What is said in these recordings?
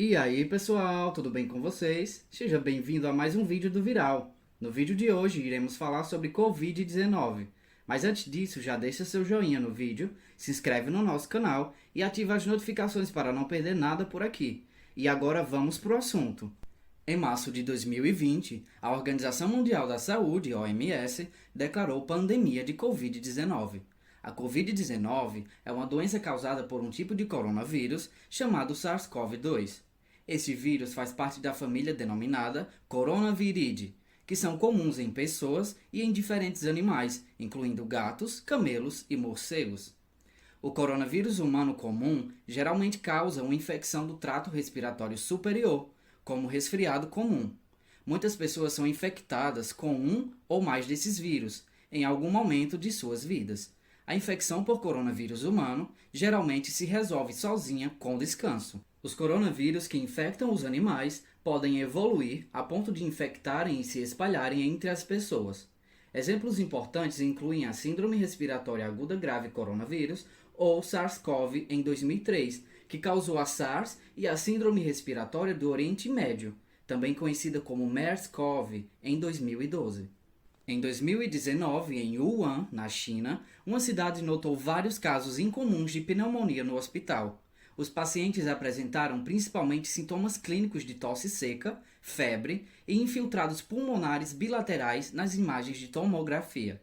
E aí pessoal, tudo bem com vocês? Seja bem-vindo a mais um vídeo do Viral. No vídeo de hoje iremos falar sobre Covid-19. Mas antes disso, já deixa seu joinha no vídeo, se inscreve no nosso canal e ativa as notificações para não perder nada por aqui. E agora vamos para o assunto. Em março de 2020, a Organização Mundial da Saúde, OMS, declarou pandemia de Covid-19. A Covid-19 é uma doença causada por um tipo de coronavírus chamado SARS-CoV-2. Esse vírus faz parte da família denominada Coronaviridae, que são comuns em pessoas e em diferentes animais, incluindo gatos, camelos e morcegos. O coronavírus humano comum geralmente causa uma infecção do trato respiratório superior, como o resfriado comum. Muitas pessoas são infectadas com um ou mais desses vírus em algum momento de suas vidas. A infecção por coronavírus humano geralmente se resolve sozinha com descanso. Os coronavírus que infectam os animais podem evoluir a ponto de infectarem e se espalharem entre as pessoas. Exemplos importantes incluem a Síndrome Respiratória Aguda Grave Coronavírus ou SARS-CoV em 2003, que causou a SARS e a Síndrome Respiratória do Oriente Médio, também conhecida como MERS-CoV, em 2012. Em 2019, em Wuhan, na China, uma cidade notou vários casos incomuns de pneumonia no hospital. Os pacientes apresentaram principalmente sintomas clínicos de tosse seca, febre e infiltrados pulmonares bilaterais nas imagens de tomografia.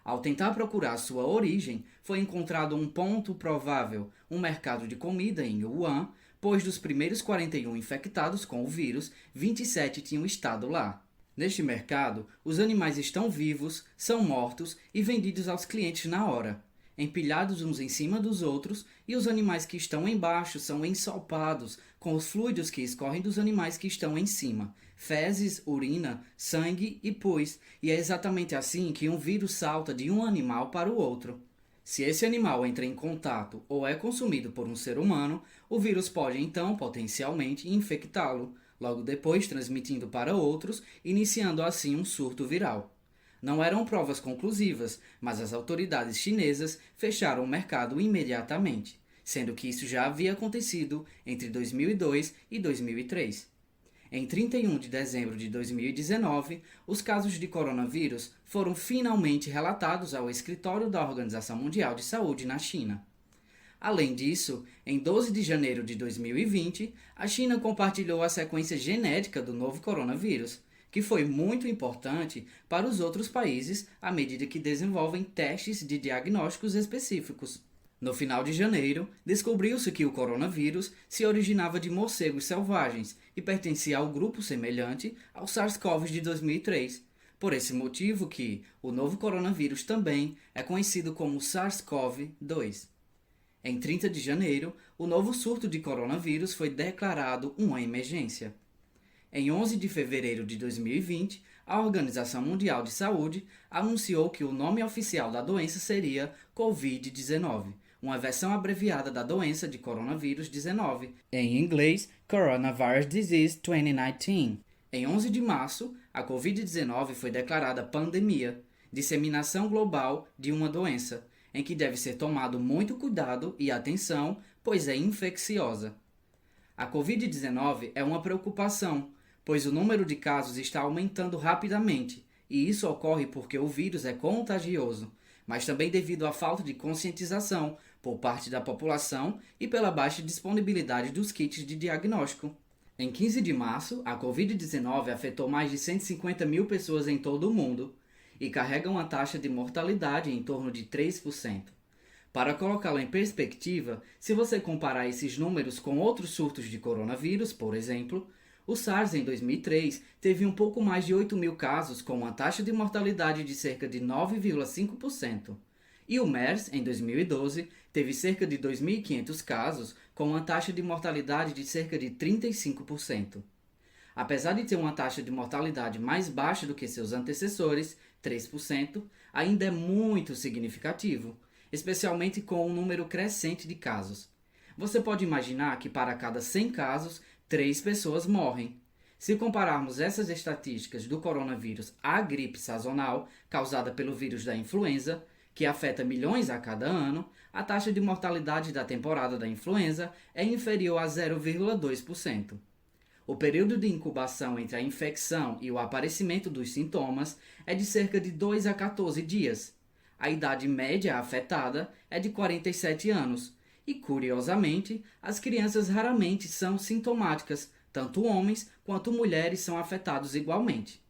Ao tentar procurar sua origem, foi encontrado um ponto provável, um mercado de comida em Wuhan, pois dos primeiros 41 infectados com o vírus, 27 tinham estado lá. Neste mercado, os animais estão vivos, são mortos e vendidos aos clientes na hora, empilhados uns em cima dos outros, e os animais que estão embaixo são ensopados com os fluidos que escorrem dos animais que estão em cima, fezes, urina, sangue e pus, e é exatamente assim que um vírus salta de um animal para o outro. Se esse animal entra em contato ou é consumido por um ser humano, o vírus pode então potencialmente infectá-lo, logo depois transmitindo para outros, iniciando assim um surto viral. Não eram provas conclusivas, mas as autoridades chinesas fecharam o mercado imediatamente, sendo que isso já havia acontecido entre 2002 e 2003. Em 31 de dezembro de 2019, os casos de coronavírus foram finalmente relatados ao escritório da Organização Mundial de Saúde na China. Além disso, em 12 de janeiro de 2020, a China compartilhou a sequência genética do novo coronavírus, que foi muito importante para os outros países à medida que desenvolvem testes de diagnósticos específicos. No final de janeiro, descobriu-se que o coronavírus se originava de morcegos selvagens e pertencia ao grupo semelhante ao SARS-CoV de 2003. Por esse motivo que o novo coronavírus também é conhecido como SARS-CoV-2. Em 30 de janeiro, o novo surto de coronavírus foi declarado uma emergência. Em 11 de fevereiro de 2020, a Organização Mundial de Saúde anunciou que o nome oficial da doença seria Covid-19, uma versão abreviada da doença de coronavírus 19, em inglês Coronavirus Disease 2019. Em 11 de março, a Covid-19 foi declarada pandemia, disseminação global de uma doença, em que deve ser tomado muito cuidado e atenção, pois é infecciosa. A Covid-19 é uma preocupação, pois o número de casos está aumentando rapidamente, e isso ocorre porque o vírus é contagioso, mas também devido à falta de conscientização por parte da população e pela baixa disponibilidade dos kits de diagnóstico. Em 15 de março, a Covid-19 afetou mais de 150 mil pessoas em todo o mundo e carrega uma taxa de mortalidade em torno de 3%. Para colocá-lo em perspectiva, se você comparar esses números com outros surtos de coronavírus, por exemplo, o SARS em 2003 teve um pouco mais de 8 mil casos com uma taxa de mortalidade de cerca de 9,5%. E o MERS, em 2012, teve cerca de 2.500 casos com uma taxa de mortalidade de cerca de 35%. Apesar de ter uma taxa de mortalidade mais baixa do que seus antecessores, 3%, ainda é muito significativo, especialmente com um número crescente de casos. Você pode imaginar que para cada 100 casos, 3 pessoas morrem. Se compararmos essas estatísticas do coronavírus à gripe sazonal, causada pelo vírus da influenza, que afeta milhões a cada ano, a taxa de mortalidade da temporada da influenza é inferior a 0,2%. O período de incubação entre a infecção e o aparecimento dos sintomas é de cerca de 2 a 14 dias. A idade média afetada é de 47 anos e, curiosamente, as crianças raramente são sintomáticas, tanto homens quanto mulheres são afetados igualmente.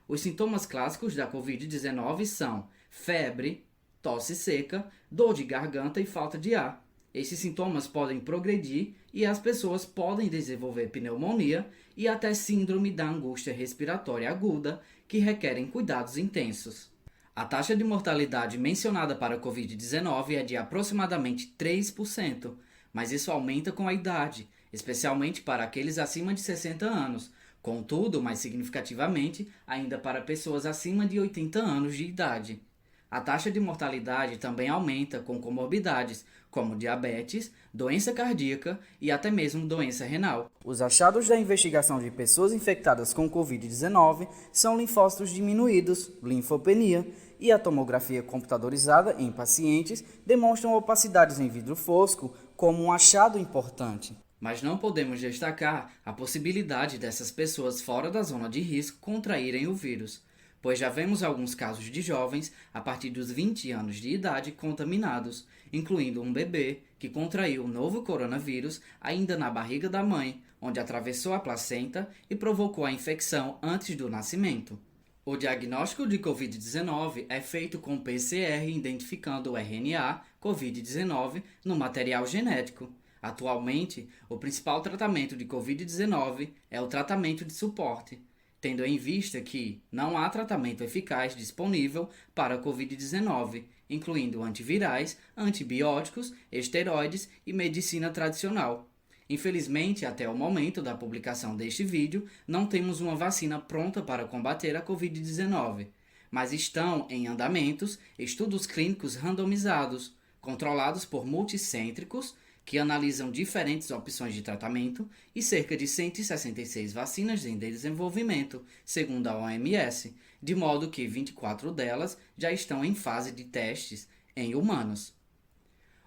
Os sintomas clássicos da Covid-19 são febre, tosse seca, dor de garganta e falta de ar. Esses sintomas podem progredir e as pessoas podem desenvolver pneumonia e até síndrome da angústia respiratória aguda, que requerem cuidados intensos. A taxa de mortalidade mencionada para a Covid-19 é de aproximadamente 3%, mas isso aumenta com a idade, especialmente para aqueles acima de 60 anos, contudo, mais significativamente, ainda para pessoas acima de 80 anos de idade. A taxa de mortalidade também aumenta com comorbidades, como diabetes, doença cardíaca e até mesmo doença renal. Os achados da investigação de pessoas infectadas com Covid-19 são linfócitos diminuídos, linfopenia, e a tomografia computadorizada em pacientes demonstram opacidades em vidro fosco como um achado importante. Mas não podemos destacar a possibilidade dessas pessoas fora da zona de risco contraírem o vírus, pois já vemos alguns casos de jovens a partir dos 20 anos de idade contaminados, incluindo um bebê que contraiu o novo coronavírus ainda na barriga da mãe, onde atravessou a placenta e provocou a infecção antes do nascimento. O diagnóstico de Covid-19 é feito com PCR identificando o RNA Covid-19 no material genético. Atualmente, o principal tratamento de Covid-19 é o tratamento de suporte, tendo em vista que não há tratamento eficaz disponível para a Covid-19, incluindo antivirais, antibióticos, esteroides e medicina tradicional. Infelizmente, até o momento da publicação deste vídeo, não temos uma vacina pronta para combater a Covid-19, mas estão em andamentos estudos clínicos randomizados, controlados por multicêntricos, que analisam diferentes opções de tratamento e cerca de 166 vacinas em desenvolvimento, segundo a OMS, de modo que 24 delas já estão em fase de testes em humanos.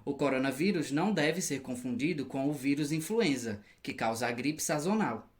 O coronavírus não deve ser confundido com o vírus influenza, que causa a gripe sazonal.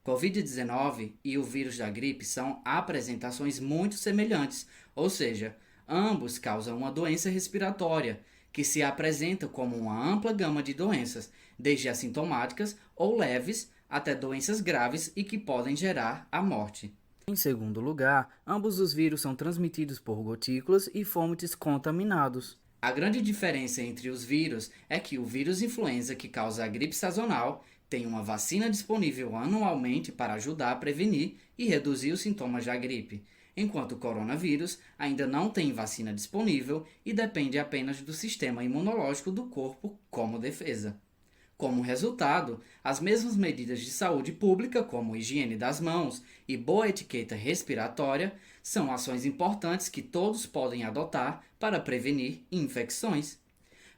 Covid-19 e o vírus da gripe são apresentações muito semelhantes, ou seja, ambos causam uma doença respiratória, que se apresenta como uma ampla gama de doenças, desde assintomáticas ou leves até doenças graves e que podem gerar a morte. Em segundo lugar, ambos os vírus são transmitidos por gotículas e fomites contaminados. A grande diferença entre os vírus é que o vírus influenza, que causa a gripe sazonal, tem uma vacina disponível anualmente para ajudar a prevenir e reduzir os sintomas da gripe, enquanto o coronavírus ainda não tem vacina disponível e depende apenas do sistema imunológico do corpo como defesa. Como resultado, as mesmas medidas de saúde pública, como higiene das mãos e boa etiqueta respiratória, são ações importantes que todos podem adotar para prevenir infecções.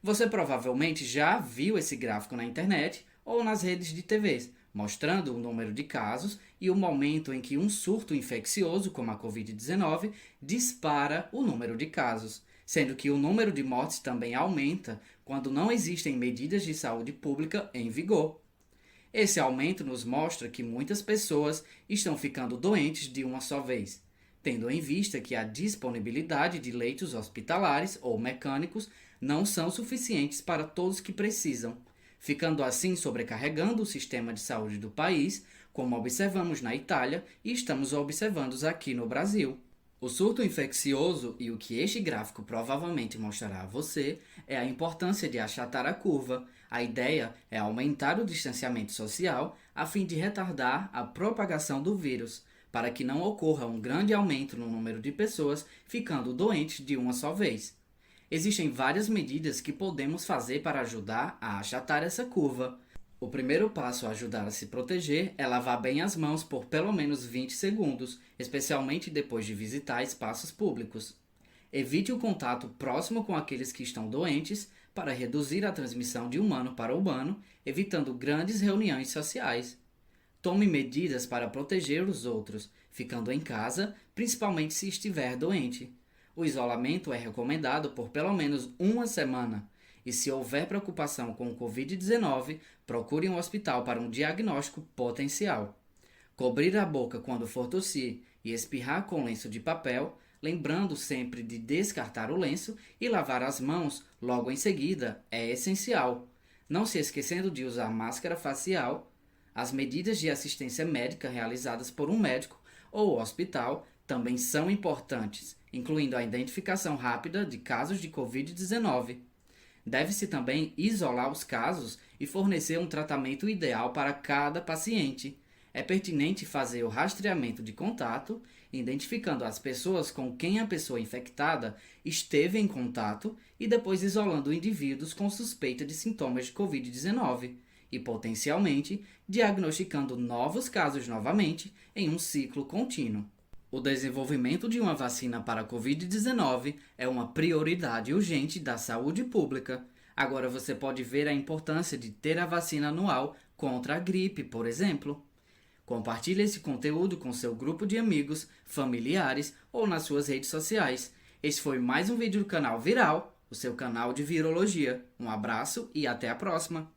Você provavelmente já viu esse gráfico na internet ou nas redes de TVs, mostrando o número de casos e o momento em que um surto infeccioso, como a Covid-19, dispara o número de casos, sendo que o número de mortes também aumenta quando não existem medidas de saúde pública em vigor. Esse aumento nos mostra que muitas pessoas estão ficando doentes de uma só vez, tendo em vista que a disponibilidade de leitos hospitalares ou mecânicos não são suficientes para todos que precisam, ficando assim sobrecarregando o sistema de saúde do país, como observamos na Itália e estamos observando aqui no Brasil. O surto infeccioso e o que este gráfico provavelmente mostrará a você é a importância de achatar a curva. A ideia é aumentar o distanciamento social a fim de retardar a propagação do vírus, para que não ocorra um grande aumento no número de pessoas ficando doentes de uma só vez. Existem várias medidas que podemos fazer para ajudar a achatar essa curva. O primeiro passo a ajudar a se proteger é lavar bem as mãos por pelo menos 20 segundos, especialmente depois de visitar espaços públicos. Evite o contato próximo com aqueles que estão doentes para reduzir a transmissão de humano para humano, evitando grandes reuniões sociais. Tome medidas para proteger os outros, ficando em casa, principalmente se estiver doente. O isolamento é recomendado por pelo menos uma semana. E se houver preocupação com o Covid-19, procure um hospital para um diagnóstico potencial. Cobrir a boca quando for tossir e espirrar com lenço de papel, lembrando sempre de descartar o lenço e lavar as mãos logo em seguida, é essencial. Não se esquecendo de usar máscara facial. As medidas de assistência médica realizadas por um médico ou hospital também são importantes, incluindo a identificação rápida de casos de Covid-19. Deve-se também isolar os casos e fornecer um tratamento ideal para cada paciente. É pertinente fazer o rastreamento de contato, identificando as pessoas com quem a pessoa infectada esteve em contato e depois isolando indivíduos com suspeita de sintomas de Covid-19 e, potencialmente, diagnosticando novos casos novamente em um ciclo contínuo. O desenvolvimento de uma vacina para a Covid-19 é uma prioridade urgente da saúde pública. Agora você pode ver a importância de ter a vacina anual contra a gripe, por exemplo. Compartilhe esse conteúdo com seu grupo de amigos, familiares ou nas suas redes sociais. Esse foi mais um vídeo do canal Viral, o seu canal de virologia. Um abraço e até a próxima!